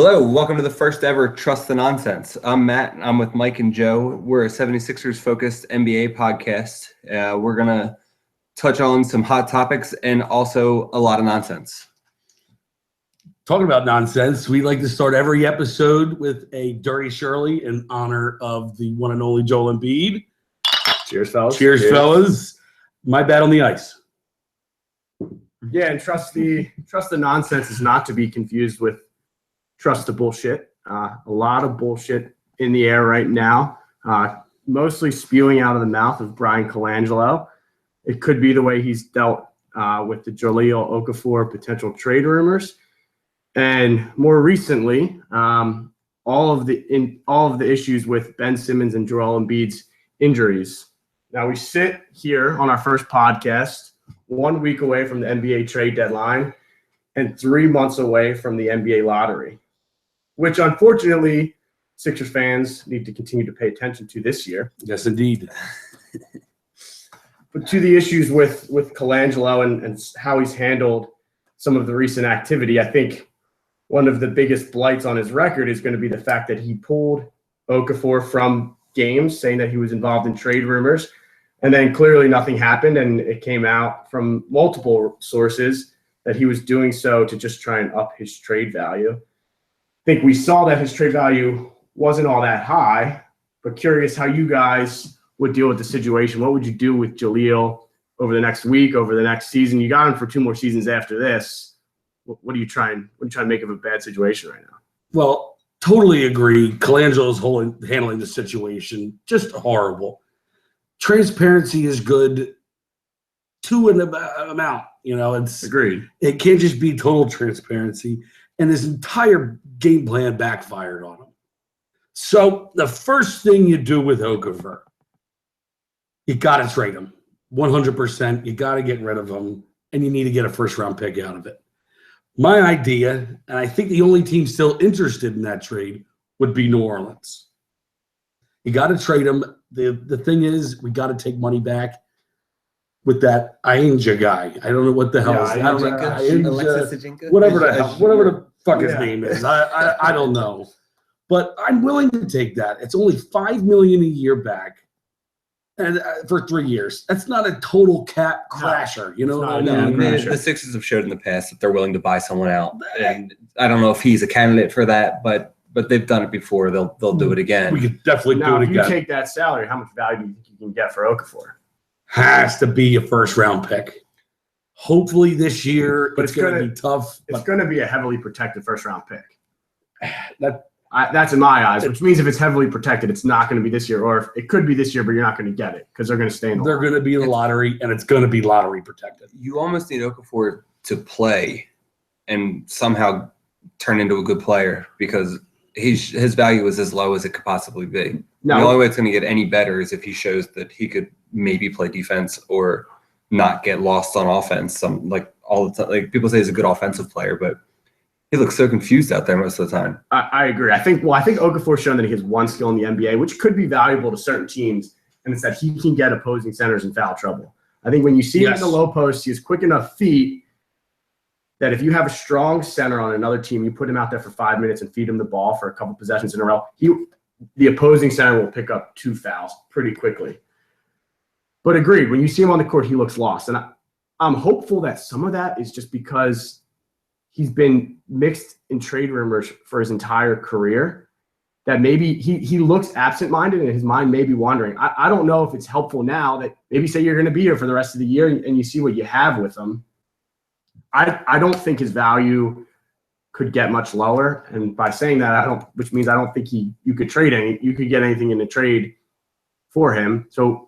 Hello, welcome to the first ever Trust the Nonsense. I'm Matt, and I'm with Mike and Joe. We're a 76ers-focused NBA podcast. We're going to touch on some hot topics and also a lot of nonsense. Talking about nonsense, we like to start every episode with a Dirty Shirley in honor of the one and only Joel Embiid. Cheers, fellas. Cheers, fellas. My bad on the ice. Yeah, and trust the nonsense is not to be confused with trust the bullshit. A lot of bullshit in the air right now, mostly spewing out of the mouth of Bryan Colangelo. It could be the way he's dealt with the Jahlil Okafor potential trade rumors, and more recently, all of the issues with Ben Simmons and Joel Embiid's injuries. Now we sit here on our first podcast, 1 week away from the NBA trade deadline, and 3 months away from the NBA lottery, which unfortunately Sixers fans need to continue to pay attention to this year. Yes, indeed. But to the issues with Colangelo and how he's handled some of the recent activity, I think one of the biggest blights on his record is going to be the fact that he pulled Okafor from games, saying that he was involved in trade rumors, and then clearly nothing happened, and it came out from multiple sources that he was doing so to just try and up his trade value. I think we saw that his trade value wasn't all that high, but curious how you guys would deal with the situation. What would you do with Jahlil over the next week, over the next season? You got him for 2 more seasons after this. What are you trying to make of a bad situation right now? Well, totally agree. Colangelo's handling the situation just horrible. Transparency is good to an amount. It's Agreed. It can't just be total transparency. And his entire game plan backfired on him. So the first thing you do with Okafor, you got to trade him 100%. You got to get rid of him, and you need to get a first-round pick out of it. My idea, and I think the only team still interested in that trade, would be New Orleans. You got to trade him. The thing is, we got to take money back with that Ainja guy. I don't know what the hell is that. Whatever the fuck his name is. I don't know. But I'm willing to take that. It's only $5 million a year back, and for 3 years. That's not a total cap crasher. You know what I mean? The Sixers have showed in the past that they're willing to buy someone out, and I don't know if he's a candidate for that, but they've done it before. They'll do it again. We could definitely do it again. If you take that salary, how much value do you think you can get for Okafor? Has to be a first-round pick. Hopefully this year, but it's going to be tough. It's going to be a heavily protected first-round pick. That's in my eyes, which means if it's heavily protected, it's not going to be this year, or it could be this year, but you're not going to get it because they're going to stay in the They're going to be in the lottery, and it's going to be lottery protected. You almost need Okafor to play and somehow turn into a good player because his value is as low as it could possibly be. The only way it's going to get any better is if he shows that he could maybe play defense or not get lost on offense. All the time, like people say he's a good offensive player, but he looks so confused out there most of the time. I agree. I think Okafor's shown that he has one skill in the NBA, which could be valuable to certain teams, and it's that he can get opposing centers in foul trouble. I think when you see him in the low post, he has quick enough feet that if you have a strong center on another team, you put him out there for 5 minutes and feed him the ball for a couple possessions in a row, the opposing center will pick up 2 fouls pretty quickly. But agreed, when you see him on the court, he looks lost. And I'm hopeful that some of that is just because he's been mixed in trade rumors for his entire career, that maybe he looks absent-minded and his mind may be wandering. I don't know if it's helpful now that maybe say you're going to be here for the rest of the year and you see what you have with him. I don't think his value could get much lower. And by saying that, which means I don't think you could get anything in the trade for him. So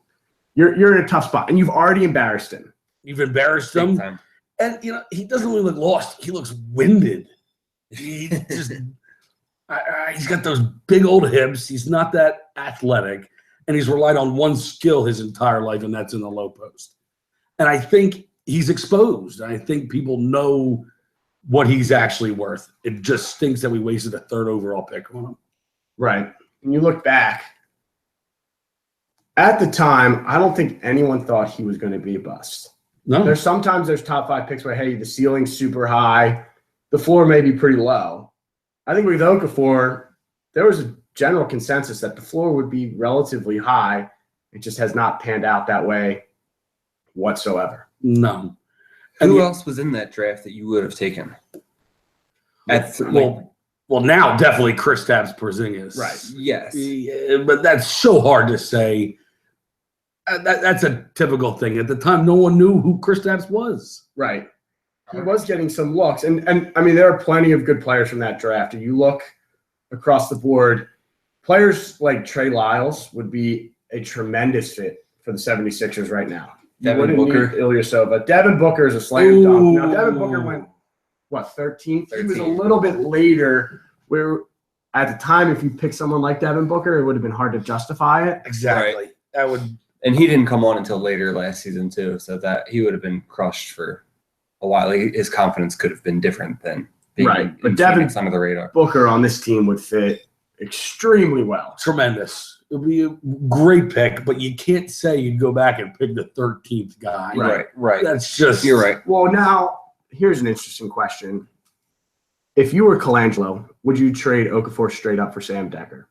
you're in a tough spot, and you've already embarrassed him. You've embarrassed him. And, he doesn't really look lost. He looks winded. He just he's got those big old hips. He's not that athletic. And he's relied on one skill his entire life, and that's in the low post. And I think he's exposed. I think people know what he's actually worth. It just stinks that we wasted a 3rd overall pick on him. Right. When you look back, at the time, I don't think anyone thought he was going to be a bust. No. There's top 5 picks where, hey, the ceiling's super high, the floor may be pretty low. I think with Okafor, there was a general consensus that the floor would be relatively high. It just has not panned out that way whatsoever. No. Who else was in that draft that you would have taken? Well, now definitely Kristaps Porzingis. Right. Yes. Yeah, but that's so hard to say. That's a typical thing. At the time, no one knew who Kristaps was. Right. He was getting some looks. And I mean, there are plenty of good players from that draft. If you look across the board, players like Trey Lyles would be a tremendous fit for the 76ers right now. Devin Booker. Ilyasova. Devin Booker is a slam dunk. Now, Devin Booker went, 13th? He was a little bit later where at the time, if you pick someone like Devin Booker, it would have been hard to justify it. Exactly. Right. That would. And he didn't come on until later last season too, so that he would have been crushed for a while. His confidence could have been different than being but Devin under the radar. Booker on this team would fit extremely well. Tremendous. It would be a great pick, but you can't say you'd go back and pick the 13th guy. Right. That's just. You're right. Well, now here's an interesting question. If you were Colangelo, would you trade Okafor straight up for Sam Dekker?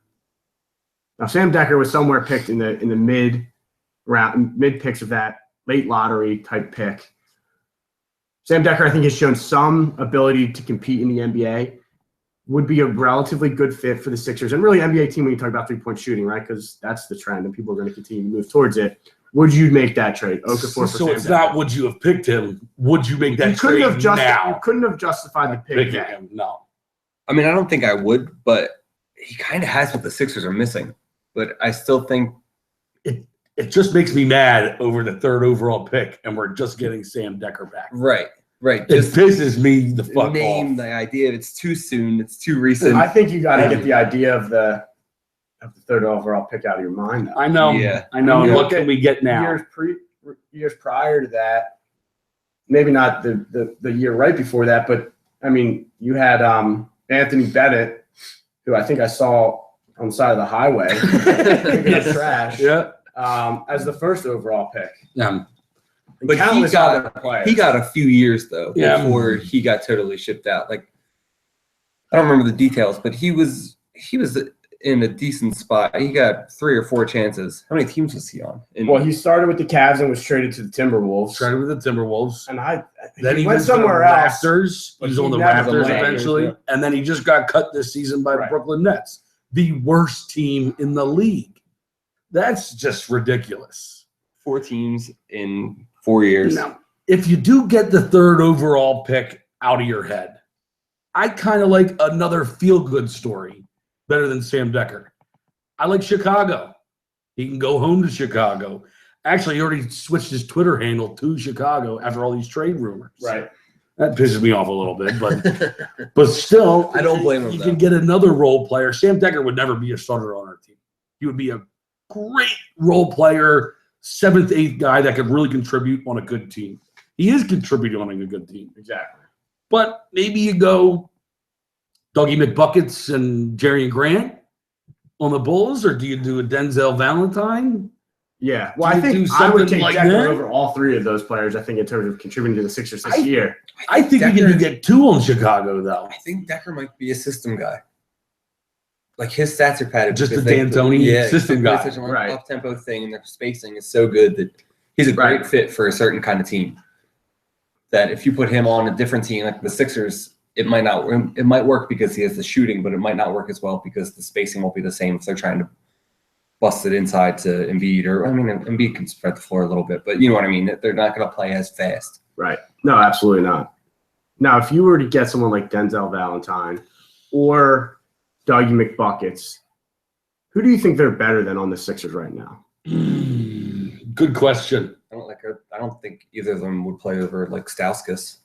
Now, Sam Dekker was somewhere picked in the mid picks of that late lottery type pick. Sam Dekker, I think, has shown some ability to compete in the NBA. Would be a relatively good fit for the Sixers and really NBA team when you talk about 3-point shooting, right? Because that's the trend and people are going to continue to move towards it. Would you make that trade? Okafor for Sam it's Dekker? not would you have picked him. Would you make that trade now? You couldn't have justified the pick. Picking him, no. I mean, I don't think I would, but he kind of has what the Sixers are missing. But I still think it just makes me mad over the 3rd overall pick, and we're just getting Sam Dekker back. Right. It pisses me the fuck off. The idea it's too soon, it's too recent. I think you got to get the idea of the 3rd overall pick out of your mind. Though. I know. Yeah. I know. And what can we get now? Years prior to that, maybe not the year right before that, but I mean, you had Anthony Bennett, who I think I saw on the side of the highway, picking up trash. Yeah. As the 1st overall pick. But he got a few years though before he got totally shipped out. Like I don't remember the details, but he was in a decent spot. He got 3 or 4 chances. How many teams was he on? He started with the Cavs and was traded to the Timberwolves. And then he went somewhere else. Raptors. He was on the Raptors eventually, and then he just got cut this season by the Brooklyn Nets, the worst team in the league. That's just ridiculous. 4 teams in 4 years. Now, if you do get the 3rd overall pick out of your head, I kind of like another feel-good story better than Sam Dekker. I like Chicago. He can go home to Chicago. Actually, he already switched his Twitter handle to Chicago after all these trade rumors. Right. That pisses me off a little bit, but still, I don't blame him. You can get another role player. Sam Dekker would never be a starter on our team. He would be a great role player, 7th, 8th guy that could really contribute on a good team. He is contributing on a good team. Exactly. But maybe you go Dougie McBuckets and Jerry Grant on the Bulls, or do you do a Denzel Valentine? Yeah. Well, I think I would take Dekker over all 3 of those players, I think, in terms of contributing to the Sixers this year. I think you can get 2 on Chicago, though. I think Dekker might be a system guy. Like his stats are padded. Just a D'Antoni system guy. Such a up-tempo thing, and their spacing is so good that he's a great fit for a certain kind of team. That if you put him on a different team, like the Sixers, it might work because he has the shooting, but it might not work as well because the spacing won't be the same if they're trying to bust it inside to Embiid. Or I mean, Embiid can spread the floor a little bit, but you know what I mean. They're not going to play as fast. Right. No, absolutely not. Now, if you were to get someone like Denzel Valentine or Dougie McBuckets, who do you think they're better than on the Sixers right now? Good question. I don't think either of them would play over like Stauskas.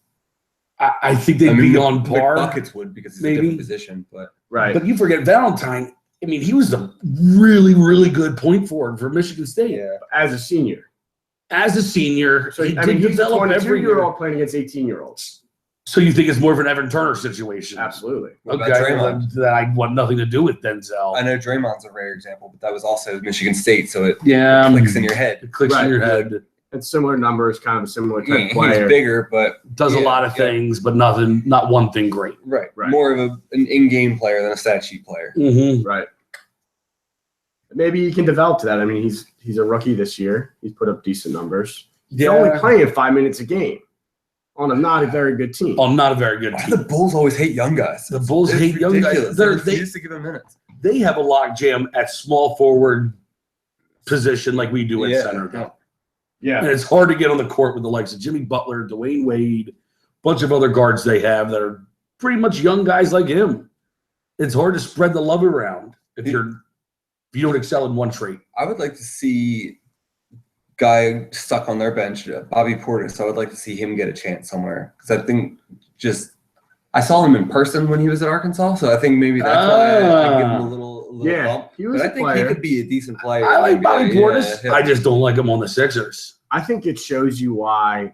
I think they'd be on par. McBuckets would because he's a different position, but But you forget Valentine. I mean, he was a really, really good point forward for Michigan State. Yeah, as a senior. So he did develop every year playing against 18-year-olds. So you think it's more of an Evan Turner situation? Absolutely. What about Draymond? That I want nothing to do with Denzel. I know Draymond's a rare example, but that was also Michigan State, so it clicks in your head. It clicks in your head. It's similar numbers, kind of a similar type player. He's bigger, but does a lot of things, but not one thing great. Right. More of an in-game player than a stat sheet player. Mm-hmm. Right. Maybe he can develop to that. I mean, he's a rookie this year. He's put up decent numbers. He's only playing 5 minutes a game on a not a very good team. On not a very good team. The Bulls always hate young guys. The Bulls hate young guys. They used to give them minutes. They have a logjam at small forward position like we do at center. Yeah. And it's hard to get on the court with the likes of Jimmy Butler, Dwayne Wade, a bunch of other guards they have that are pretty much young guys like him. It's hard to spread the love around if you don't excel in one trait. I would like to see guy stuck on their bench, Bobby Portis. I would like to see him get a chance somewhere because I think I saw him in person when he was at Arkansas, so I think maybe that's why I give him a little bump. But I think he could be a decent player. I like Bobby Portis. I just don't like him on the Sixers. I think it shows you why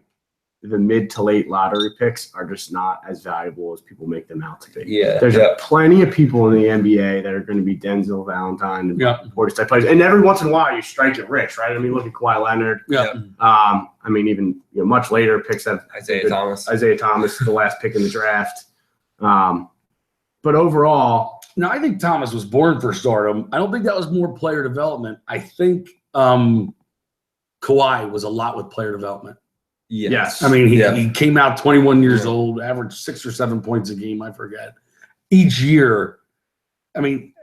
the mid to late lottery picks are just not as valuable as people make them out to be. Yeah, there's plenty of people in the NBA that are going to be Denzel Valentine and Portis type players, and every once in a while you strike it rich, right? I mean, look at Kawhi Leonard. Yeah. I mean, even much later picks have Isaiah Thomas, the last pick in the draft. But overall, no, I think Thomas was born for stardom. I don't think that was more player development. I think Kawhi was a lot with player development. Yes. I mean, he came out 21 years old, averaged 6 or 7 points a game, I forget. Each year, I mean,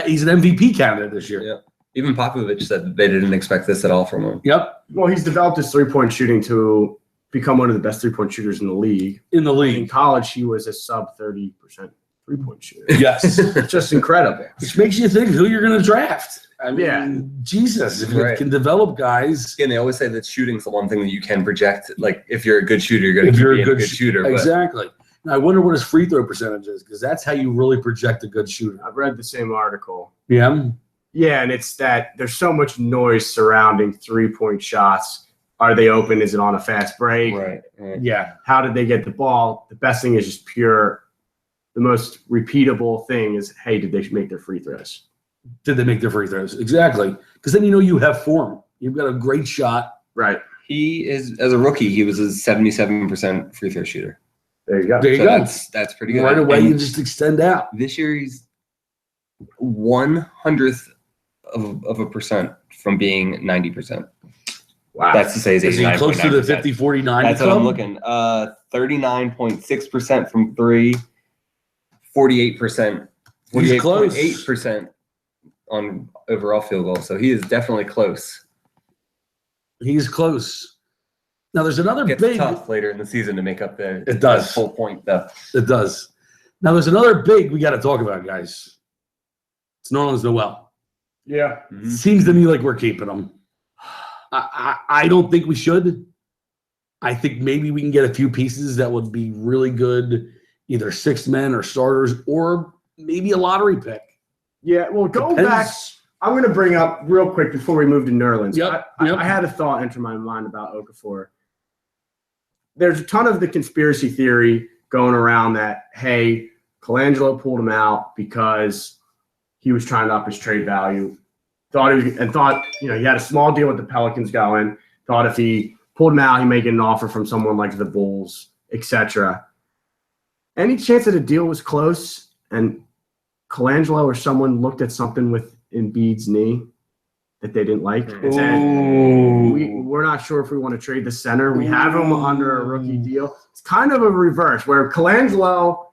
he's an MVP candidate this year. Yeah. Even Popovich said that they didn't expect this at all from him. Yep. Well, he's developed his three-point shooting to become one of the best three-point shooters in the league. In college, he was a sub 30% three-point shooter. Yes. Just incredible. Which makes you think who you're going to draft. I mean, Jesus, if you can develop guys. Again, they always say that shooting's the one thing that you can project. Like, if you're a good shooter, you're going to be a good shooter. Exactly. Now, I wonder what his free throw percentage is, because that's how you really project a good shooter. I've read the same article. Yeah? Yeah, and it's that there's so much noise surrounding three-point shots. Are they open? Is it on a fast break? Right. Yeah. How did they get the ball? The best thing is just pure. The most repeatable thing is, hey, did they make their free throws? Did they make their free throws? Exactly. Because then you have form. You've got a great shot. Right. He is, as a rookie, he was a 77% free throw shooter. There you go. That's pretty good. Right away, you just extend out. This year, he's 1/100th of a percent from being 90%. Wow. That's to say he's 89.9%. Is he close to the 50-49? That's what I'm looking. 39.6% from three, 48%, 48.8% on overall field goal. So he is definitely close. He's close. Now there's another Gets big. tough later in the season to make up the full point though. It does. Now there's another big we got to talk about, guys. It's Nerlens Noel. Yeah. Mm-hmm. Seems to me like we're keeping him. I don't think we should. I think maybe we can get a few pieces that would be really good, either sixth men or starters, or maybe a lottery pick. Yeah, well, go back. I'm going to bring up real quick before we move to Nerlens. Yep. I had a thought enter my mind about Okafor. There's a ton of the conspiracy theory going around that, hey, Colangelo pulled him out because he was trying to up his trade value. Thought he had a small deal with the Pelicans going. Thought if he pulled him out, he may get an offer from someone like the Bulls, etc. Any chance that a deal was close and Colangelo or someone looked at something with Embiid's knee that they didn't like and said, we're not sure if we want to trade the center. We have him under a rookie deal. It's kind of a reverse where Colangelo,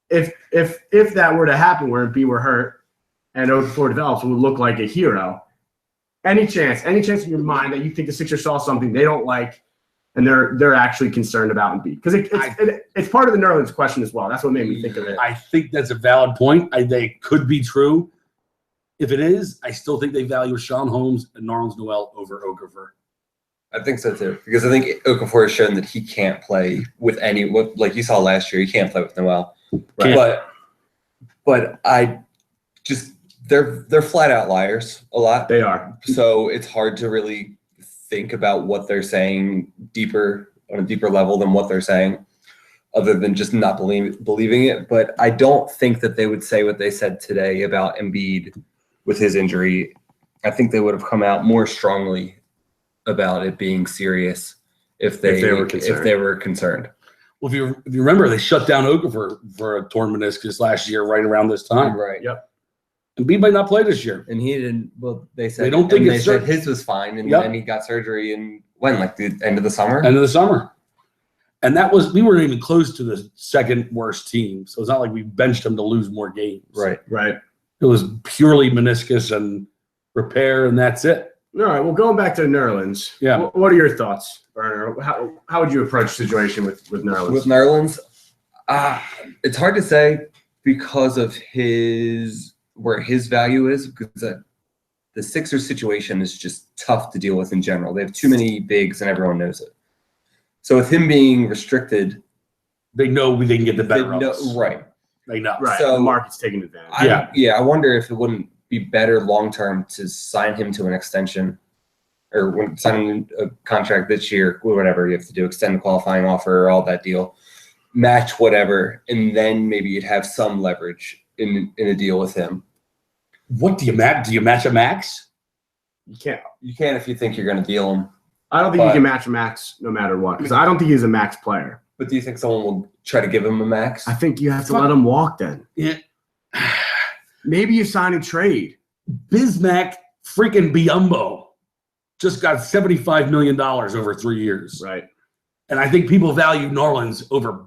if that were to happen where Embiid were hurt and Okafor develops, would look like a hero. Any chance in your mind that you think the Sixers saw something they don't like and they're actually concerned about Embiid? Because it's part of the Nerlens question as well. That's what made me think of it. I think that's a valid point. They could be true. If it is, I still think they value Sean Holmes and Nerlens Noel over Okafor. I think so too, because I think Okafor has shown that he can't play with like you saw last year. He can't play with Noel, right. But they're flat out liars a lot. They are. So it's hard to really think about what they're saying on a deeper level than what they're saying, other than just not believing it. But I don't think that they would say what they said today about Embiid with his injury. I think they would have come out more strongly about it being serious if they were concerned. Well, if you remember, they shut down Okafor for a torn meniscus last year, right around this time. Right. Yep. And B might not play this year. And he didn't. Well, they said they don't think they said his was fine, and then he got surgery in like the end of the summer. End of the summer. And we weren't even close to the second worst team, so it's not like we benched him to lose more games. Right. It was purely meniscus and repair, and that's it. All right. Well, going back to Nerlens. Yeah. What are your thoughts, Burner? How would you approach the situation with Nerlens? With Nerlens, it's hard to say because of where his value is, because the Sixers situation is just tough to deal with in general. They have too many bigs, and everyone knows it. So with him being restricted, they know they can get the better of us. Right. They know. Right. So the market's taking advantage. I wonder if it wouldn't be better long term to sign him to an extension, or sign a contract this year, whatever you have to do, extend the qualifying offer, all that deal, match whatever, and then maybe you'd have some leverage in a deal with him. What do you match? Do you match a max? You can't. You can if you think you're going to deal him. I don't think you can match a max no matter what, because I don't think he's a max player. But do you think someone will try to give him a max? I think you have to let him walk then. Yeah. Maybe you sign and trade. Bismack freaking Biyombo just got $75 million over 3 years. Right. And I think people value Nerlens over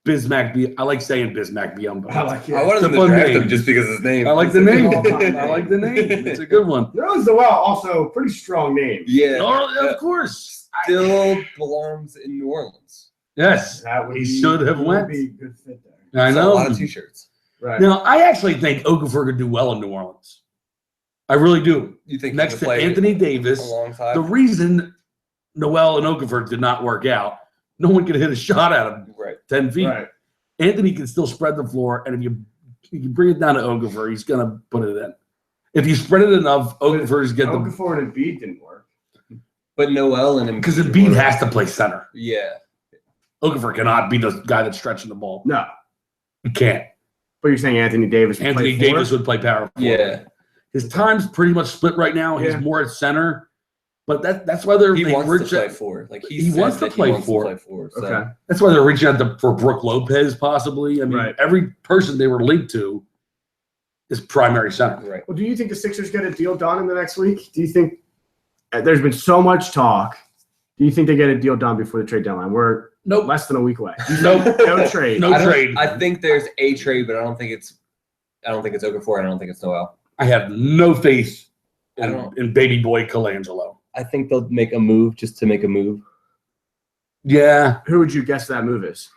Bismack. I like saying Bismack Biyombo. I like it. I wanted them to draft him just because of his name. I like the name. I like the name. It's a good one. Nerlens Noel, also a pretty strong name. Yeah. Of course. Still belongs in New Orleans. Yes. He should have went. Be a good fit there. I know. A lot of t-shirts. Right. Now, I actually think Okafor could do well in New Orleans. I really do. You think next to Anthony Davis, alongside? The reason Noel and Okafor did not work out, no one could hit a shot at him 10 feet. Right. Anthony can still spread the floor, and if you bring it down to Okafor, he's going to put it in. If you spread it enough, Okafor's get the. Okafor and Embiid didn't work. But Noel and Embiid. Because Embiid has to play center. Yeah. Okafor cannot be the guy that's stretching the ball. No. He can't. But you're saying Anthony Davis would Anthony play Davis would play power forward. Yeah. His time's pretty much split right now. He's more at center. But that's why he wants to play four. Like he wants to play four. So. Okay. That's why they're reaching out for Brook Lopez, possibly. I mean, every person they were linked to is primary center. Right. Well, do you think the Sixers get a deal done in the next week? Do you think there's been so much talk? Do you think they get a deal done before the trade deadline? We're less than a week away. No trade. No trade. I think there's a trade, but I don't think it's Okafor. I don't think it's Noel. I have no faith in baby boy Colangelo. I think they'll make a move just to make a move. Yeah. Who would you guess that move is?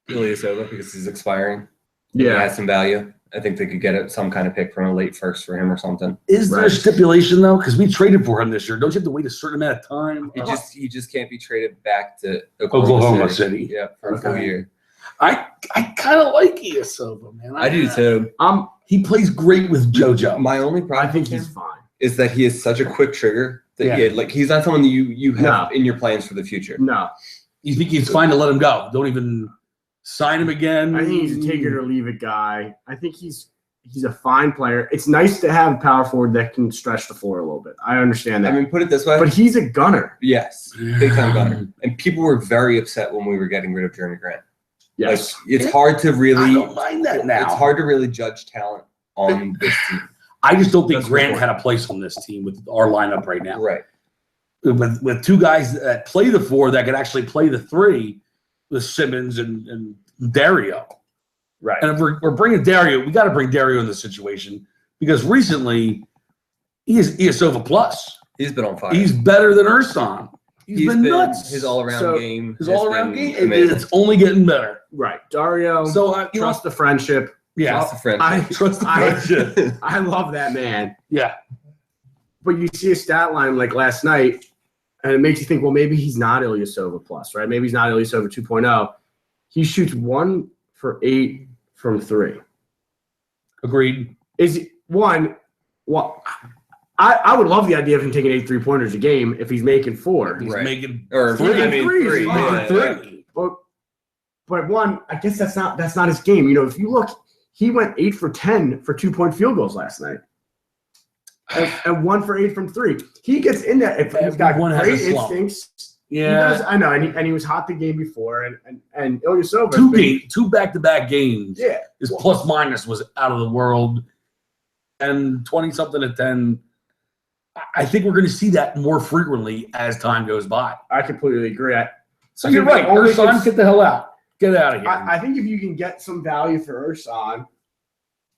Ilyasova, because he's expiring. Yeah. He has some value. I think they could get some kind of pick from a late first for him or something. Is there a stipulation though? Because we traded for him this year. Don't you have to wait a certain amount of time? He just can't be traded back to Oklahoma City. Yeah, for a full year. I kind of like Ilyasova, man. I do too. He plays great with JoJo. My only problem, I think he's fine, is that he is such a quick trigger that he's not someone that you have in your plans for the future. No. You think it's fine to let him go? Don't even sign him again. I think he's a take it or leave it guy. I think he's a fine player. It's nice to have a power forward that can stretch the floor a little bit. I understand that. I mean, put it this way. But he's a gunner. Yes, big time gunner. And people were very upset when we were getting rid of Jeremy Grant. Yes. Like, it's hard to really. I don't mind that now. It's hard to really judge talent on this team. I just don't think Grant had a place on this team with our lineup right now. Right. With two guys that play the four that could actually play the three, with Simmons and Dario. Right. And if we're bringing Dario, we got to bring Dario in the situation because recently he is ESOVA plus. He's been on fire. He's better than Ersan. He's been nuts. His all-around game. His all-around game. It's only getting better. Right. Dario. So I trust the friendship. Yeah. Trust the friendship. Trust the friendship. I love that man. Yeah. But you see a stat line like last night, and it makes you think, well, maybe he's not Ilyasova plus, right? Maybe he's not Ilyasova 2.0. He shoots 1 for 8 from 3. Agreed. I would love the idea of him taking 8 3-pointers a game if he's making 4. He's making or 3. Three. But one, I guess that's not his game. You know, if you look, he went 8 for 10 for 2-point field goals last night. and 1 for 8 from 3. He gets in there. If he's got great instincts. Yeah, he does, I know, and he was hot the game before, and Ilyasova. 2 back-to-back games. Yeah, his plus minus was out of the world, and 20-something at 10. I think we're going to see that more frequently as time goes by. I completely agree. So you're right. Ersan, get the hell out. Get out of here. I think if you can get some value for Ersan,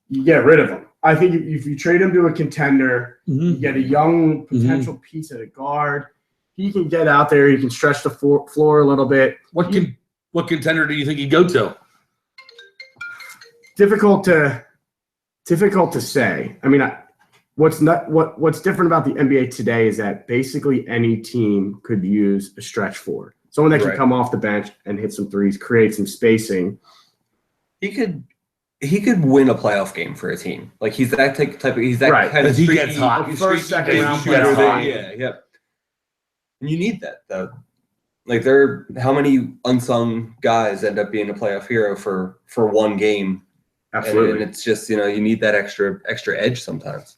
you get rid of him. I think if you trade him to a contender, you get a young potential piece at a guard. He can get out there. He can stretch the floor a little bit. What contender do you think he'd go to? Difficult to say. I mean, what's different about the NBA today is that basically any team could use a stretch forward, someone that can come off the bench and hit some threes, create some spacing. He could win a playoff game for a team. Like he's that type of he's that kind of he gets hot. First, second round player. Yeah. And you need that though. Like how many unsung guys end up being a playoff hero for one game? Absolutely. And it's just, you need that extra edge sometimes.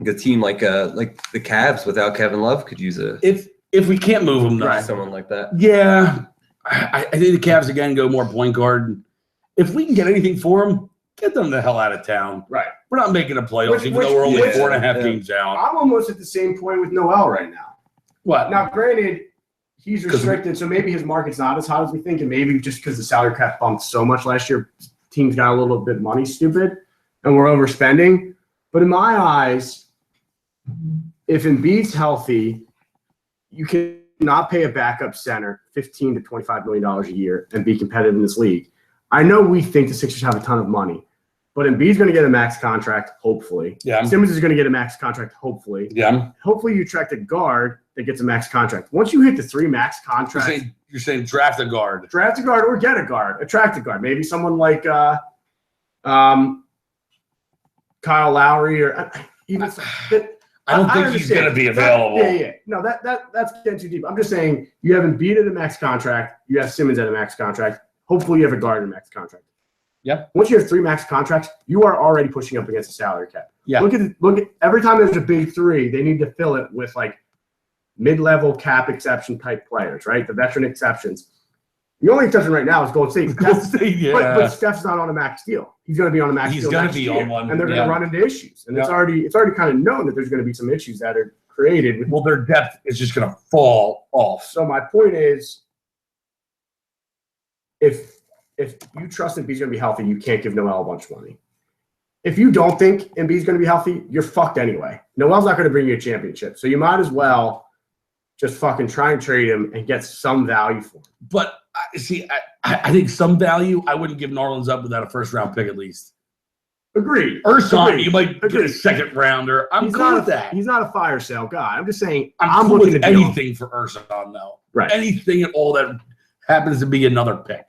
Like a team like the Cavs without Kevin Love could use if we can't move him, someone like that. Yeah. I think the Cavs again go more point guard. If we can get anything for them, get them the hell out of town. Right. We're not making a playoffs, even though we're only 4.5 games out. I'm almost at the same point with Noel right now. What? Now, granted, he's restricted, so maybe his market's not as hot as we think, and maybe just because the salary cap bumped so much last year, teams got a little bit money stupid, and we're overspending. But in my eyes, if Embiid's healthy, you can not pay a backup center $15 to $25 million a year and be competitive in this league. I know we think the Sixers have a ton of money, but Embiid's going to get a max contract, hopefully. Yeah. Simmons is going to get a max contract, hopefully. Yeah. Hopefully you attract a guard that gets a max contract. Once you hit the 3 max contracts. You're saying draft a guard. Draft a guard or get a guard. Attract a guard. Maybe someone like Kyle Lowry or even I don't think he's going to be available. Yeah. No, that's getting too deep. I'm just saying you have Embiid at a max contract. You have Simmons at a max contract. Hopefully you have a guard at a max contract. Yeah. Once you have 3 max contracts, you are already pushing up against the salary cap. Yeah. Look at every time there's a big 3, they need to fill it with like mid-level cap exception type players, right? The veteran exceptions. The only exception right now is Golden State. But Steph's not on a max deal. He's going to be on a max deal. He's going to be on one. And they're going to run into issues. And it's already kind of known that there's going to be some issues that are created. Well, their depth is just going to fall off. So my point is, if you trust Embiid's going to be healthy, you can't give Noel a bunch of money. If you don't think Embiid's going to be healthy, you're fucked anyway. Noel's not going to bring you a championship. So you might as well just fucking try and trade him and get some value for him. But see, I think some value, I wouldn't give Narlands up without a first-round pick at least. Agreed. Ersan, you might get a second-rounder. I'm cool with that. He's not a fire sale guy. I'm just saying I'm cool with anything for Ersan, though. Right. Anything at all that happens to be another pick.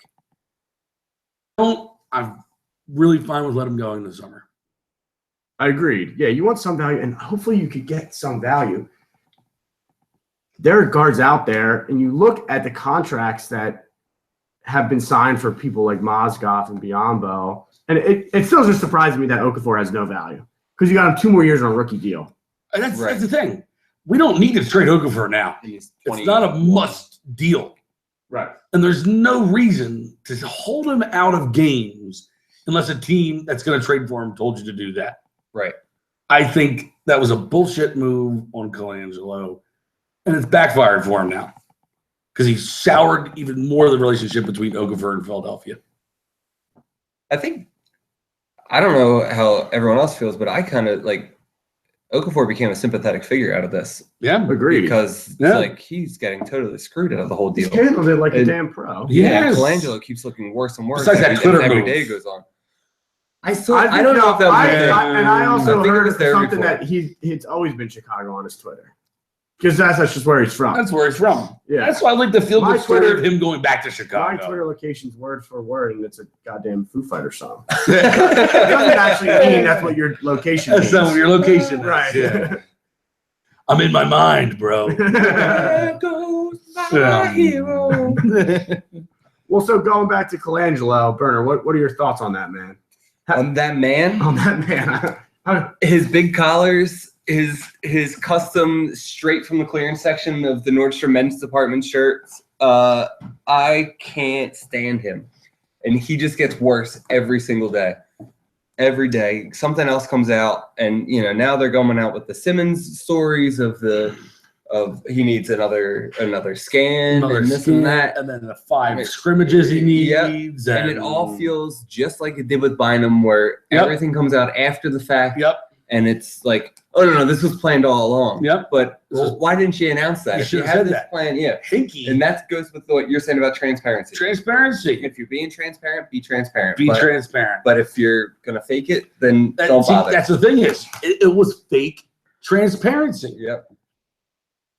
I'm really fine with letting him go in the summer. I agreed. Yeah, you want some value, and hopefully you could get some value. There are guards out there, and you look at the contracts that have been signed for people like Mozgov and Biyombo, and it still just surprises me that Okafor has no value because you got him 2 more years on a rookie deal. And that's the thing. We don't need to trade Okafor now. It's not a must deal. Right. And there's no reason to hold him out of games unless a team that's going to trade for him told you to do that. Right. I think that was a bullshit move on Colangelo, and it's backfired for him now because he soured even more the relationship between Okafor and Philadelphia. I don't know how everyone else feels, but I kind of like Okafor became a sympathetic figure out of this. Yeah, agreed. Because like he's getting totally scred out of the whole deal. He handled it like a damn pro. Yeah, Colangelo keeps looking worse and worse. Besides that Twitter every move. day goes on. I don't know if that was and I also heard something before. that he's always been Chicago on his Twitter. Because that's just where he's from. That's where he's from. Yeah. That's why I like the feel-good story of him going back to Chicago. My Twitter location's word for word, and it's a goddamn Foo Fighters song. It doesn't actually mean that's what your location means. That's not what your location is. Right. Yeah. I'm in my mind, bro. There goes my hero. Well, so going back to Colangelo, Burner, what are your thoughts on that man? On that man? On that man. His big collars, his custom straight from the clearance section of the Nordstrom men's department shirts. I can't stand him. And he just gets worse every single day. Every day, something else comes out, and now they're going out with the Simmons stories of he needs another scan, and this and that, and then the 5 scrimmages he needs, and it all feels just like it did with Bynum, where everything comes out after the fact. And it's like, oh no, this was planned all along. But why didn't you announce that? You if you should had have this said that. plan, Hinky. And that goes with what you're saying about transparency. Transparency. If you're being transparent, be transparent. Be transparent. But if you're gonna fake it, then don't bother. That's the thing is, it was fake transparency.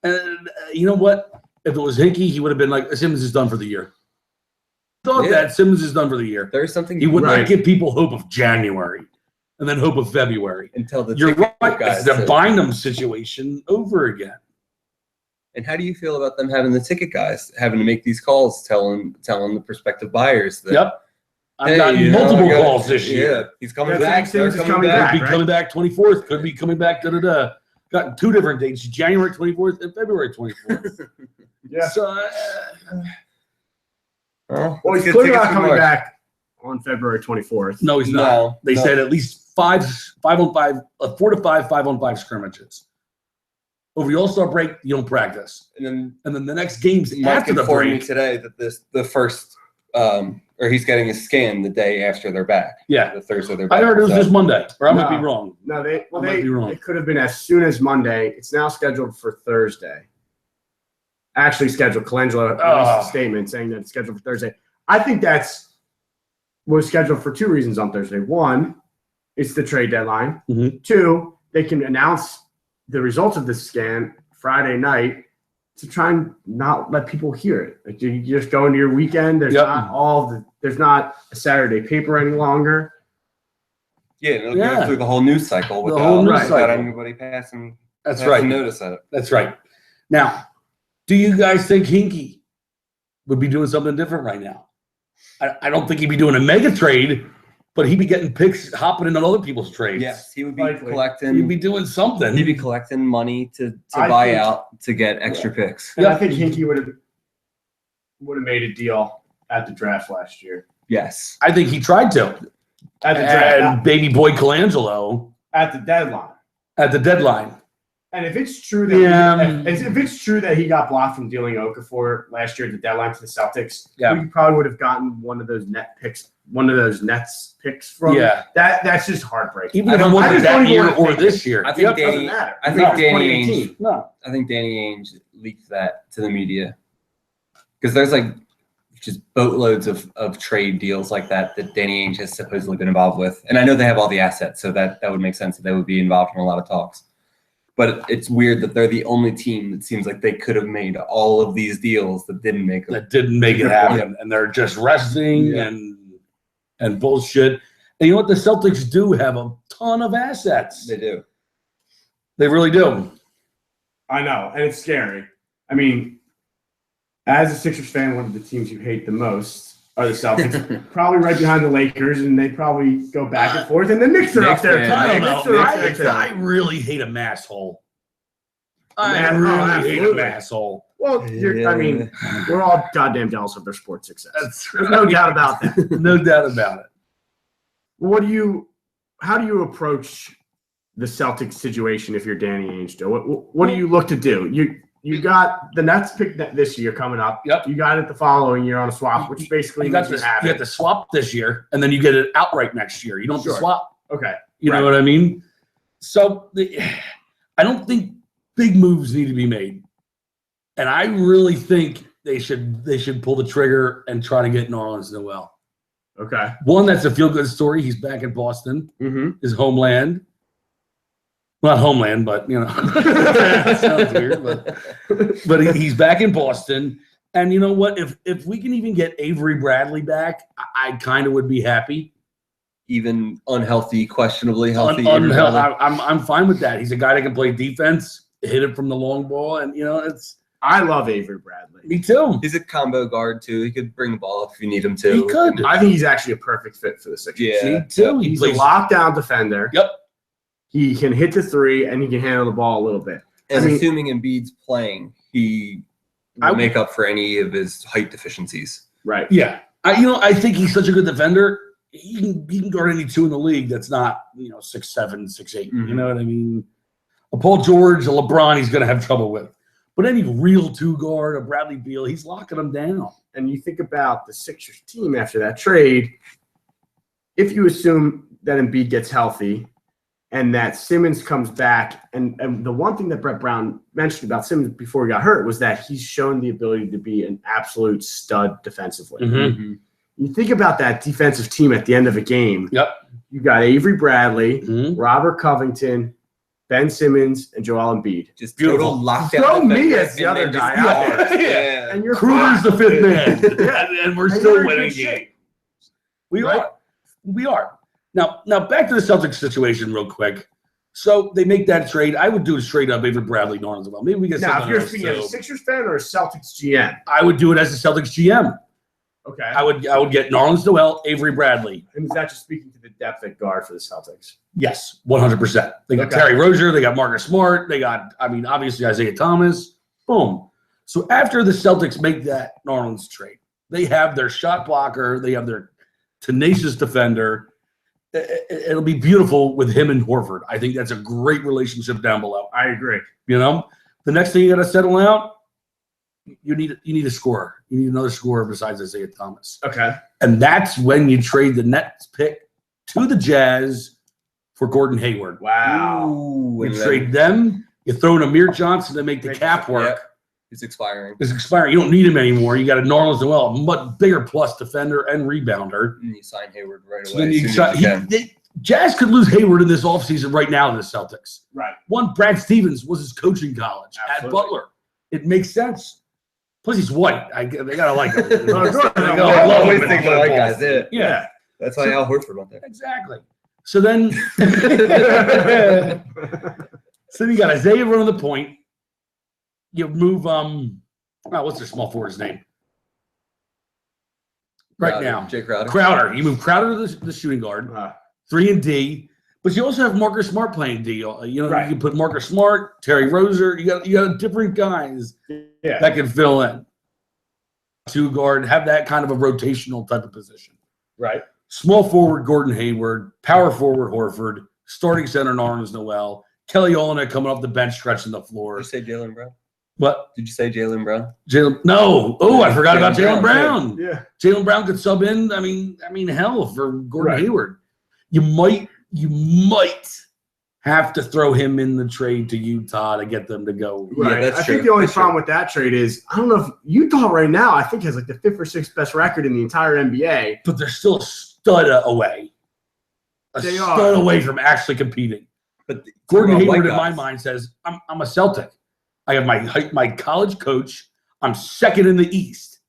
And you know what? If it was Hinkie, he would have been like, Simmons is done for the year. Thought that Simmons is done for the year. There's something he would not give people hope of January and then hope of February. Until the You're right. It's the Bynum situation over again. And how do you feel about them having the ticket guys having to make these calls, telling the prospective buyers that? I've gotten multiple calls this year. Yeah, he's coming back. Simmons is coming back. Could be coming back 24th. Could be coming back. Got 2 different dates: January 24th and February 24th. So, he's clearly not coming back on February 24th. No, he's not. They said at least 4 to 5 5-on-5 scrimmages. Over the All-Star break, you don't practice, and then the next game's after the break. Today that the first or he's getting a scan the day after they're back. Yeah, the Thursday they're back. I heard it was just Monday, or I might be wrong. No, I might be wrong. It could have been as soon as Monday. It's now scheduled for Thursday. Actually scheduled. Colangelo released a statement saying that it's scheduled for Thursday. I think was scheduled for 2 reasons on Thursday. 1, it's the trade deadline. 2, they can announce the results of this scan Friday night to try and not let people hear it. Like you just go into your weekend. There's there's not a Saturday paper any longer. Yeah, it'll go through the whole news cycle without anybody passing. Notice of it. That's right. Now, do you guys think Hinkie would be doing something different right now? I don't think he'd be doing a mega trade, but he'd be getting picks, hopping in on other people's trades. Yes, he would be collecting. He'd be doing something. He'd be collecting money to buy out to get extra picks. And I think Hinkie would have made a deal at the draft last year. Yes, I think he tried to. At the draft, and baby boy Colangelo at the deadline. And if it's true that if it's true that he got blocked from dealing Okafor last year at the deadline to the Celtics, we probably would have gotten one of those Nets picks from. That's just heartbreaking. Even if it wasn't that year or this year, I think doesn't matter. I think Danny Ainge leaked that to the media because there's like just boatloads of trade deals like that Danny Ainge has supposedly been involved with, and I know they have all the assets, so that would make sense that they would be involved in a lot of talks. But it's weird that they're the only team that seems like they could have made all of these deals that didn't make them. That didn't make it happen. And they're just resting and bullshit. And you know what? The Celtics do have a ton of assets. They do. They really do. I know. And it's scary. I mean, as a Sixers fan, one of the teams you hate the most are the Celtics, probably right behind the Lakers, and they probably go back and forth. And the Knicks are up there. I really hate a mass hole. I really hate a mass hole. Well, I mean, we're all goddamn jealous of their sports success. There's no doubt about that. No doubt about it. How do you approach the Celtics situation if you're Danny Ainge? What do you look to do? You got the Nets pick this year coming up. Yep. You got it the following year on a swap, which basically means you have it. You get the swap this year, and then you get it outright next year. You don't have to swap. Okay. You know what I mean? So I don't think big moves need to be made. And I really think they should pull the trigger and try to get Nerlens Noel. Okay. One, that's a feel-good story. He's back in Boston, his homeland. Not homeland, but, that sounds weird. But he's back in Boston. And you know what? If we can even get Avery Bradley back, I kind of would be happy. Even unhealthy, questionably healthy. I'm fine with that. He's a guy that can play defense, hit it from the long ball, and I love Avery Bradley. Me too. He's a combo guard too. He could bring the ball up if you need him to. He could. I think he's actually a perfect fit for the Sixers. Me too. He's a lockdown defender. Yep. He can hit the three, and he can handle the ball a little bit. And assuming Embiid's playing, he will make up for any of his height deficiencies. Right. Yeah. I think he's such a good defender. He can guard any two in the league that's not, 6'7", 6'8". Mm-hmm. You know what I mean? A Paul George, a LeBron, he's going to have trouble with. But any real two guard, a Bradley Beal, he's locking them down. And you think about the Sixers team after that trade, if you assume that Embiid gets healthy and that Simmons comes back, and the one thing that Brett Brown mentioned about Simmons before he got hurt was that he's shown the ability to be an absolute stud defensively. Mm-hmm. You think about that defensive team at the end of a game. Yep. You got Avery Bradley, Robert Covington, Ben Simmons, and Joel Embiid. Just total lockdown. Throw me as the other guy out there. Yeah. And you're Kruger's the fifth man. and we're still winning games. We are. Now back to the Celtics situation real quick. So they make that trade. I would do a straight up Avery Bradley Norton as well. Maybe we get now, something if you're else speaking as a too. Sixers fan or a Celtics GM? I would do it as a Celtics GM. Okay. I would get Narlens Noel, Avery Bradley. And is that just speaking to the depth at guard for the Celtics? Yes, 100%. They got Terry Rozier. They got Marcus Smart. They got, obviously Isaiah Thomas. Boom. So after the Celtics make that Narlens trade, they have their shot blocker. They have their tenacious defender. It'll be beautiful with him and Horford. I think that's a great relationship down below. I agree. The next thing you got to settle out, you need a scorer. You need another scorer besides Isaiah Thomas. Okay. And that's when you trade the Nets pick to the Jazz for Gordon Hayward. Wow. You trade them. You throw in Amir Johnson to make the cap work. Yep. It's expiring. You don't need him anymore. You got a Narlens Noel, a much bigger plus defender and rebounder. And you sign Hayward right So away. then Jazz could lose Hayward in this offseason right now in the Celtics. Right. One, Brad Stevens was his coach in college at Butler. It makes sense. Plus, he's white. They got to like him. I always think the white guys. Yeah. That's why Al Horford went there. Exactly. So then, you got Isaiah running the point. You move, what's their small forward's name? Now. Jay Crowder. Crowder. You move Crowder to the shooting guard, 3 and D. But you also have Marcus Smart playing D. You can put Marcus Smart, Terry Rozier. You got different guys that can fill in. 2 guard, have that kind of a rotational type of position. Right. Small forward Gordon Hayward, power forward Horford, starting center Narlens Noel, Kelly Olynyk coming off the bench stretching the floor. Did you say Jaylen Brown? What? Did you say Jaylen Brown? No. Oh, I forgot about Jaylen Brown. Yeah. Jaylen Brown could sub in. I mean, hell, for Gordon Hayward. You might have to throw him in the trade to Utah to get them to go. Right. Yeah, that's I true. think the only problem with that trade is, I don't know if Utah right now, I think has like the 5th or 6th best record in the entire NBA. But they're still a stud away. They stud are. away from actually competing. But Gordon Hayward, in my mind, says, I'm a Celtic. I have my college coach. I'm second in the East.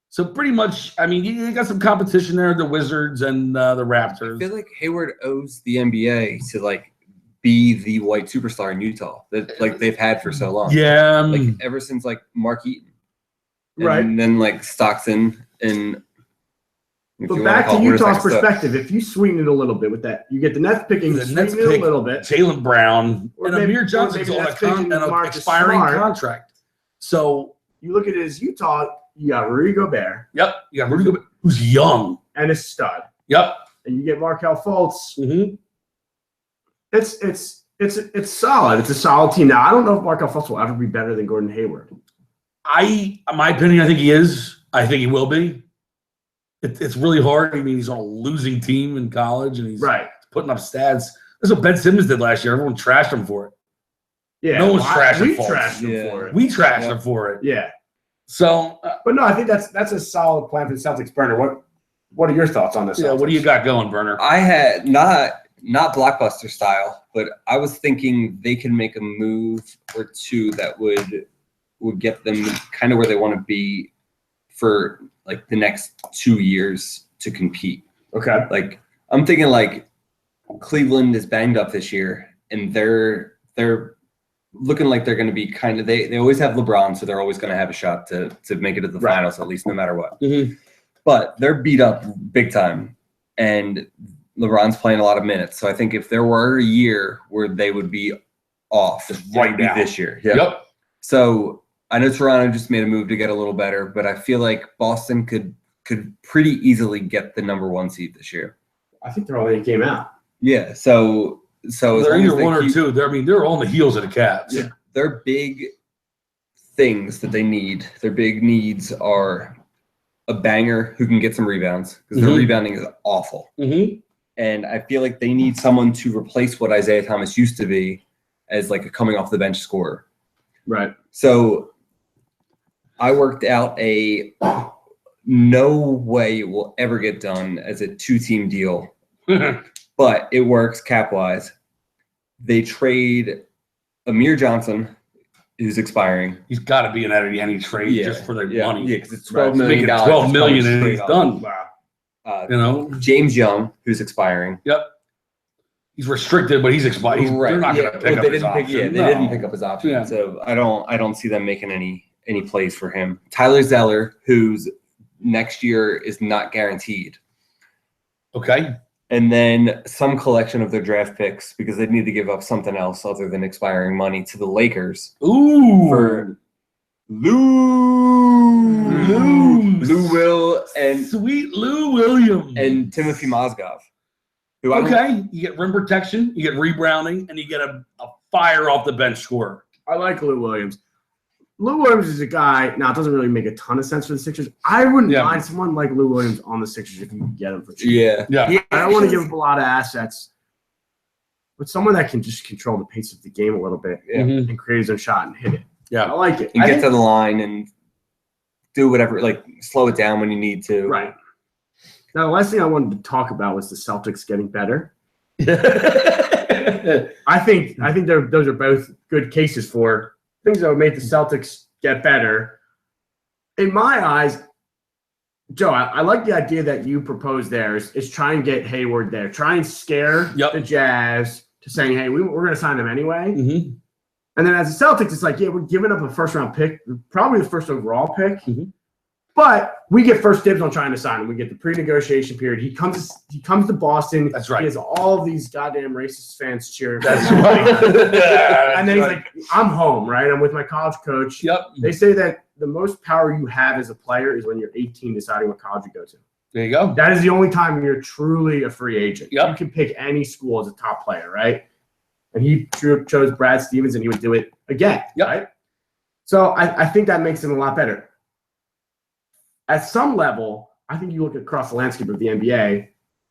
So pretty much, you got some competition there, the Wizards and the Raptors. I feel like Hayward owes the NBA to be the white superstar in Utah that they've had for so long. Yeah. Ever since Mark Eaton. Right. And then Stockton and But back to Utah's perspective, if you sweeten it a little bit with that, you get the Nets picking, the Nets sweeten it pick a little bit. Jaylen Brown Or and maybe- Amir Johnson's on an expiring contract. So You look at it as Utah, you got Rudy Gobert yep, you got Rudy Gobert, who's young. and a stud. Yep. And you get Markelle Fultz. Mm-hmm. It's solid. It's a solid team. Now I don't know if Markelle Fultz will ever be better than Gordon Hayward. My opinion, I think he is. I think he will be. It's really hard. He's on a losing team in college, and he's putting up stats. That's what Ben Simmons did last year. Everyone trashed him for it. Yeah, no one's trashing we Fultz. trashed him for it. We trashed him for it. Yeah. So, but no, I think that's a solid plan for the Celtics. Burner, what are your thoughts on this? Yeah, what do you got going, Burner? I had not blockbuster style, but I was thinking they can make a move or two that would get them kind of where they want to be for the next 2 years to compete. Okay. I'm thinking Cleveland is banged up this year, and they're looking like they're going to be kind of they always have LeBron, so they're always going to have a shot to make it to the finals at least, no matter what. Mm-hmm. But they're beat up big time, and LeBron's playing a lot of minutes. So I think if there were a year where they would be off, right now this year. Yeah. Yep. So I know Toronto just made a move to get a little better, but I feel like Boston could pretty easily get the number 1 seed this year. I think they're only a game out. Yeah. So they're either one or two. They're on the heels of the Cavs. Yeah. Their big things that they need, their big needs are a banger who can get some rebounds because their rebounding is awful. And I feel like they need someone to replace what Isaiah Thomas used to be as like a coming off the bench scorer. Right. So I worked out a no way it will ever get done as a 2-team deal, but it works cap-wise. They trade Amir Johnson, who's expiring. He's got to be in any trade just for their money. Yeah, because it's $12 million. $12 million and he's done. Wow. James Young, who's expiring. Yep. He's restricted, but he's expired. Right. They're not going to pick up his option. They didn't pick up his option. Yeah. So I don't see them making any plays for him. Tyler Zeller, who's next year is not guaranteed. Okay. And then some collection of their draft picks because they need to give up something else other than expiring money to the Lakers. Ooh. For Lou Will and sweet Lou Williams and Timothy Mozgov. You get rim protection, you get rebounding, and you get a fire off the bench scorer. I like Lou Williams. Lou Williams is a guy. Now it doesn't really make a ton of sense for the Sixers. I wouldn't mind someone like Lou Williams on the Sixers if you can get him for cheap. Yeah. I don't want to give up a lot of assets, but someone that can just control the pace of the game a little bit and create his own shot and hit it. Yeah, I like it. And get to the line and do whatever, like slow it down when you need to. Right. Now, the last thing I wanted to talk about was the Celtics getting better. I think those are both good cases for things that would make the Celtics get better. In my eyes, Joe, I like the idea that you proposed there is try and get Hayward there. Try and scare the Jazz to saying, hey, we're going to sign him anyway. And then as the Celtics, it's like, yeah, we're giving up a first-round pick, probably the first overall pick. But we get first dibs on trying to sign him. We get the pre-negotiation period. He comes to Boston. That's right. He has all of these goddamn racist fans cheering. That's right. And then he's like, I'm home, right? I'm with my college coach. Yep. They say that the most power you have as a player is when you're 18 deciding what college you go to. There you go. That is the only time you're truly a free agent. Yep. You can pick any school as a top player, right? And he chose Brad Stevens, and he would do it again, right? So I think that makes him a lot better. At some level, I think you look across the landscape of the NBA,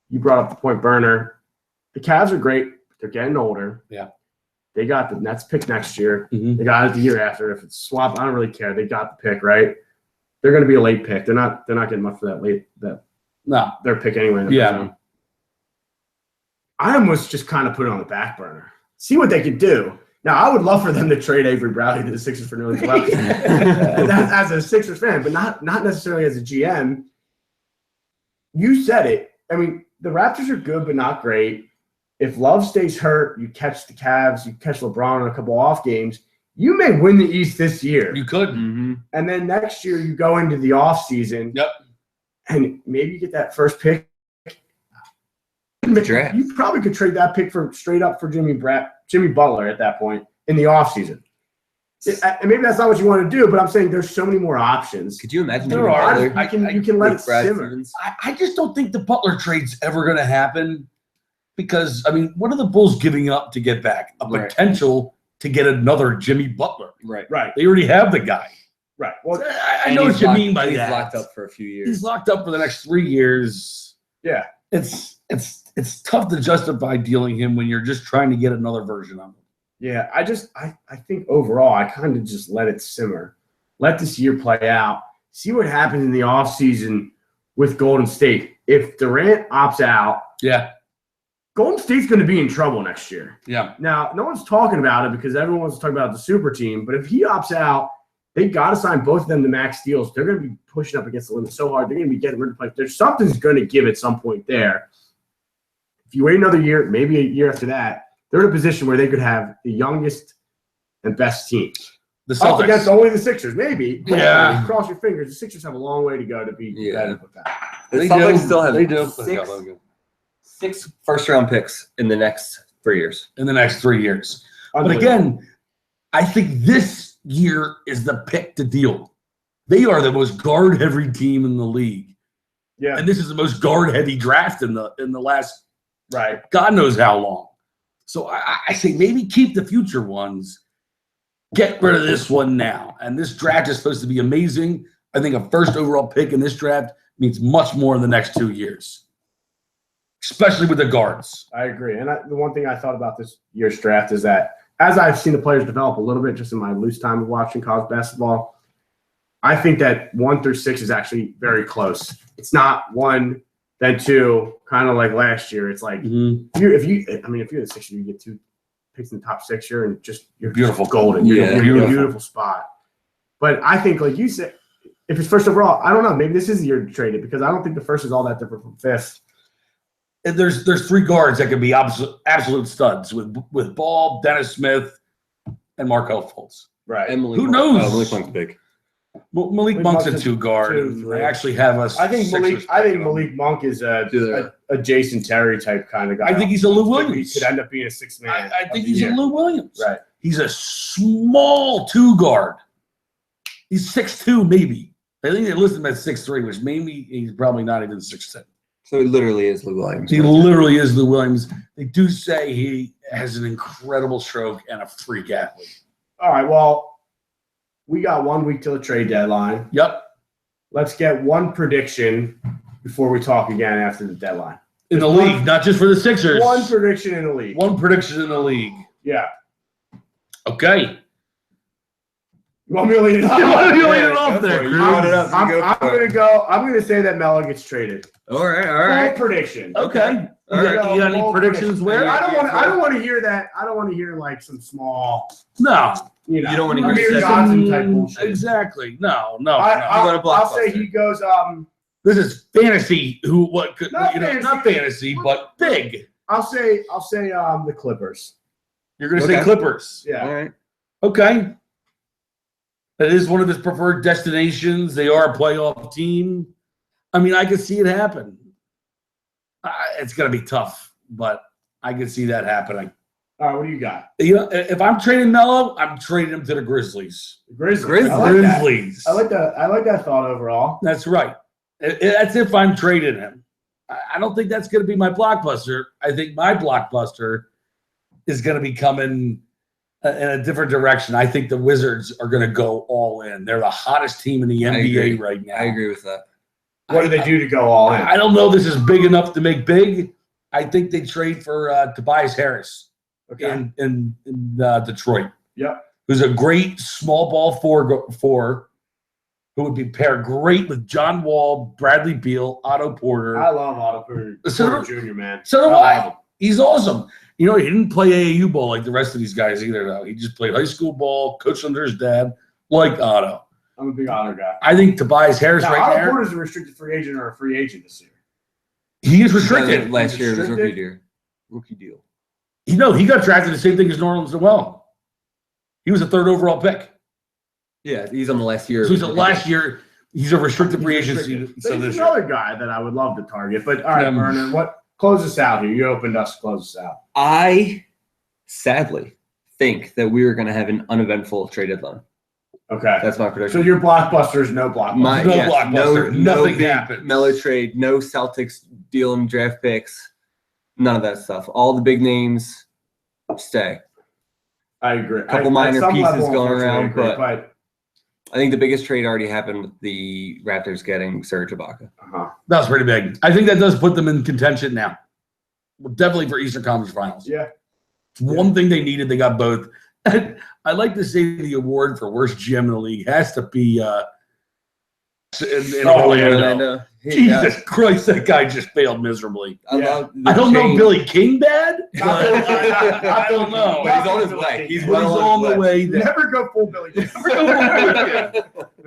you brought up the point burner. The Cavs are great, but they're getting older. Yeah. They got the Nets pick next year. They got it the year after. If it's swap, I don't really care. They got the pick, right? They're going to be a late pick. They're not getting much for their pick anyway. Yeah. I almost just kind of put it on the back burner. See what they could do. Now, I would love for them to trade Avery Bradley to the Sixers for New Orleans Pelicans. As a Sixers fan, but not necessarily as a GM. You said it. I mean, the Raptors are good, but not great. If Love stays hurt, you catch the Cavs, you catch LeBron on a couple off games, you may win the East this year. You could. And then next year you go into the offseason. And maybe you get that first pick. Draft. You probably could trade that pick for straight up for Jimmy Butler at that point in the offseason. And maybe that's not what you want to do, but I'm saying there's so many more options. Could you imagine? There are. You can let it simmer. I just don't think the Butler trade's ever going to happen because, I mean, what are the Bulls giving up to get back? A potential to get another Jimmy Butler. Right. They already have the guy. Right. Well, I know what you mean by that. He's locked up for a few years. He's locked up for the next 3 years. Yeah. It's tough to justify dealing him when you're just trying to get another version of him. Yeah, I think overall I kind of just let it simmer. Let this year play out. See what happens in the offseason with Golden State. If Durant opts out, Golden State's going to be in trouble next year. Yeah. Now, no one's talking about it because everyone wants to talk about the super team, but if he opts out, they got to sign both of them to max deals. They're going to be pushing up against the limit so hard. They're going to be getting rid of players. There's something's going to give at some point there. If you wait another year, maybe a year after that, they're in a position where they could have the youngest and best team. The Celtics. Up against only the Sixers, maybe. Yeah. Cross your fingers. The Sixers have a long way to go to be competitive with that. The Celtics still have 6 first-round picks in the next 3 years. In the next 3 years. But again, I think this year is the pick to deal. They are the most guard-heavy team in the league. Yeah. And this is the most guard-heavy draft in the last right. God knows how long. So I say maybe keep the future ones. Get rid of this one now. And this draft is supposed to be amazing. I think a first overall pick in this draft means much more in the next 2 years, especially with the guards. I agree. And the one thing I thought about this year's draft is that as I've seen the players develop a little bit just in my loose time of watching college basketball, I think that 1 through 6 is actually very close. It's not 1, then 2, kind of like last year. It's like if you're the 6th year, you get 2 picks in the top 6 year, and you're beautiful, golden. Yeah, you're a beautiful spot. But I think, like you said, if it's first overall, I don't know. Maybe this is the year to trade it because I don't think the first is all that different from 5th. And there's 3 guards that can be absolute studs with Ball, Dennis Smith, and Markelle Fultz. Right. And Who knows? Malik Monk's big. Malik Monk's a 2 guard. They actually have us. I think Malik Monk is a Jason Terry type kind of guy. I think he's a Lou Williams. He could end up being a 6th man. I think he's a Lou Williams. Right. He's a small 2 guard. He's 6'2", maybe. I think they list him at 6'3", which maybe he's probably not even 6'10". So he literally is Lou Williams. He literally is Lou Williams. They do say he has an incredible stroke and a freak athlete. All right, well, we got 1 week till the trade deadline. Yep. Let's get one prediction before we talk again after the deadline. In the league, not just for the Sixers. One prediction in the league. One prediction in the league. Yeah. Okay. You want me to lead it off? You want me to lead it off there, Cruz? I'm gonna say that Melo gets traded. All right. Full prediction. Okay. You got any predictions where? I don't want to hear that. I don't want to hear like some small. No. You don't want to hear Amir Johnson type bullshit. Exactly. No. I'll say he goes. This is fantasy. Not not fantasy, but big. I'll say the Clippers. You're gonna say Clippers. Yeah. All right. Okay. That is one of his preferred destinations. They are a playoff team. I mean, I can see it happen. It's going to be tough, but I can see that happening. All right, what do you got? If I'm trading Melo, I'm trading him to the Grizzlies. Grizzlies. Grizzlies. I like that thought overall. That's right. That's if I'm trading him. I don't think that's going to be my blockbuster. I think my blockbuster is going to be coming in a different direction. I think the Wizards are going to go all in. They're the hottest team in the NBA right now. I agree with that. What do they do to go all in? I don't know if this is big enough to make big. I think they trade for Tobias Harris in Detroit. Yep. Who's a great small ball four who would be paired great with John Wall, Bradley Beal, Otto Porter. I love Otto Porter Jr., man. So do I. He's awesome. He didn't play AAU ball like the rest of these guys either, though. He just played high school ball, coached under his dad, like Otto. I'm a big Otto guy. I think Tobias Harris now, right Otto there. Porter's a restricted free agent or a free agent this year. He is restricted. Last year was rookie deal. He got drafted the same thing as Nerlens Noel. He was a 3rd overall pick. Yeah, he's on the last year. So he's last year. He's a restricted free agent. So there's another guy that I would love to target. But all right, Vernon, close us out here. You opened us to close us out. I sadly think that we are going to have an uneventful trade deadline. Okay. That's my prediction. So your blockbuster is no blockbuster. Blockbuster. Nothing happens. Melo trade, no Celtics dealing draft picks, none of that stuff. All the big names stay. I agree. A couple minor pieces going around, but I think the biggest trade already happened with the Raptors getting Serge Ibaka. That was pretty big. I think that does put them in contention now. Definitely for Eastern Conference Finals. Yeah. One thing they needed, they got both. I like to say the award for worst GM in the league has to be in Orlando. Jesus Christ, that guy just failed miserably. I don't know Billy King bad. I don't know. But he's on his way. He's on the way. Never go full Billy King.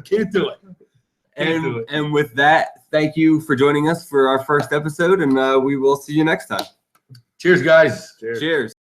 Can't do it. And with that, thank you for joining us for our first episode, and we will see you next time. Cheers, guys. Cheers.